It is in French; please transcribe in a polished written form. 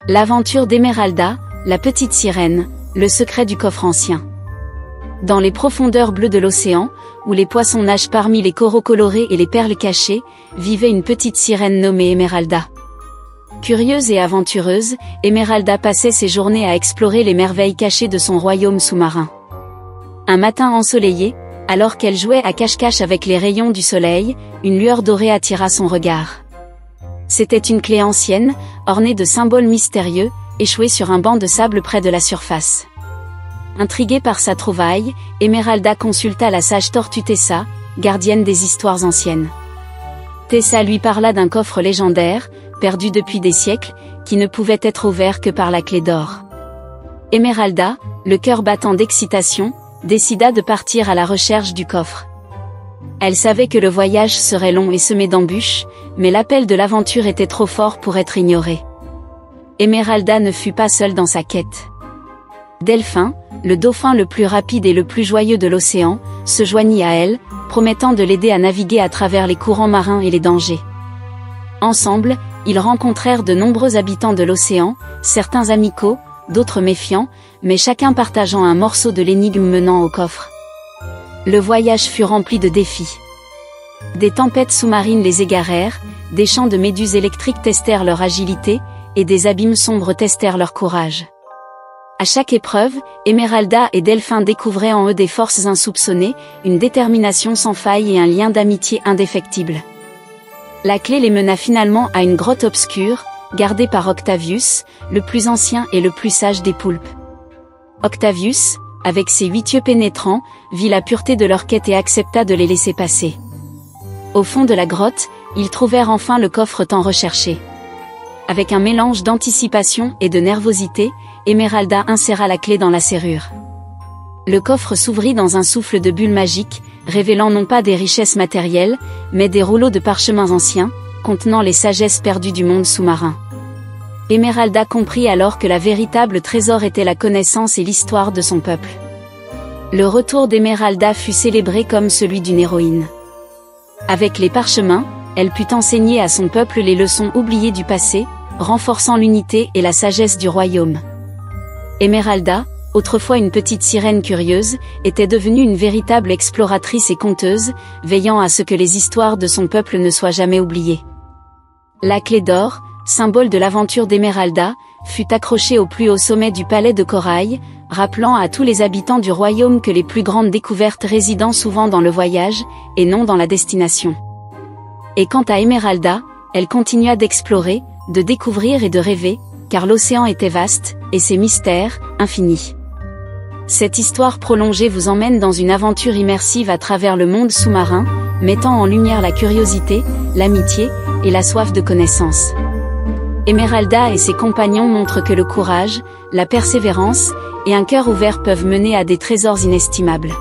L'aventure d'Emeralda, la petite sirène, le secret du coffre ancien. Dans les profondeurs bleues de l'océan, où les poissons nagent parmi les coraux colorés et les perles cachées, vivait une petite sirène nommée Emeralda. Curieuse et aventureuse, Emeralda passait ses journées à explorer les merveilles cachées de son royaume sous-marin. Un matin ensoleillé, alors qu'elle jouait à cache-cache avec les rayons du soleil, une lueur dorée attira son regard. C'était une clé ancienne, ornée de symboles mystérieux, échouée sur un banc de sable près de la surface. Intriguée par sa trouvaille, Emeralda consulta la sage tortue Tessa, gardienne des histoires anciennes. Tessa lui parla d'un coffre légendaire, perdu depuis des siècles, qui ne pouvait être ouvert que par la clé d'or. Emeralda, le cœur battant d'excitation, décida de partir à la recherche du coffre. Elle savait que le voyage serait long et semé d'embûches, mais l'appel de l'aventure était trop fort pour être ignoré. Emeralda ne fut pas seule dans sa quête. Delphin, le dauphin le plus rapide et le plus joyeux de l'océan, se joignit à elle, promettant de l'aider à naviguer à travers les courants marins et les dangers. Ensemble, ils rencontrèrent de nombreux habitants de l'océan, certains amicaux, d'autres méfiants, mais chacun partageant un morceau de l'énigme menant au coffre. Le voyage fut rempli de défis. Des tempêtes sous-marines les égarèrent, des champs de méduses électriques testèrent leur agilité, et des abîmes sombres testèrent leur courage. À chaque épreuve, Emeralda et Delphin découvraient en eux des forces insoupçonnées, une détermination sans faille et un lien d'amitié indéfectible. La clé les mena finalement à une grotte obscure, gardée par Octavius, le plus ancien et le plus sage des poulpes. Octavius, avec ses 8 yeux pénétrants, vit la pureté de leur quête et accepta de les laisser passer. Au fond de la grotte, ils trouvèrent enfin le coffre tant recherché. Avec un mélange d'anticipation et de nervosité, Emeralda inséra la clé dans la serrure. Le coffre s'ouvrit dans un souffle de bulles magiques, révélant non pas des richesses matérielles, mais des rouleaux de parchemins anciens, contenant les sagesses perdues du monde sous-marin. Emeralda comprit alors que la véritable trésor était la connaissance et l'histoire de son peuple. Le retour d'Emeralda fut célébré comme celui d'une héroïne. Avec les parchemins, elle put enseigner à son peuple les leçons oubliées du passé, renforçant l'unité et la sagesse du royaume. Emeralda, autrefois une petite sirène curieuse, était devenue une véritable exploratrice et conteuse, veillant à ce que les histoires de son peuple ne soient jamais oubliées. La clé d'or, symbole de l'aventure d'Emeralda, fut accrochée au plus haut sommet du palais de corail, rappelant à tous les habitants du royaume que les plus grandes découvertes résident souvent dans le voyage, et non dans la destination. Et quant à Emeralda, elle continua d'explorer, de découvrir et de rêver, car l'océan était vaste, et ses mystères, infinis. Cette histoire prolongée vous emmène dans une aventure immersive à travers le monde sous-marin, mettant en lumière la curiosité, l'amitié, et la soif de connaissance. Emeralda et ses compagnons montrent que le courage, la persévérance, et un cœur ouvert peuvent mener à des trésors inestimables.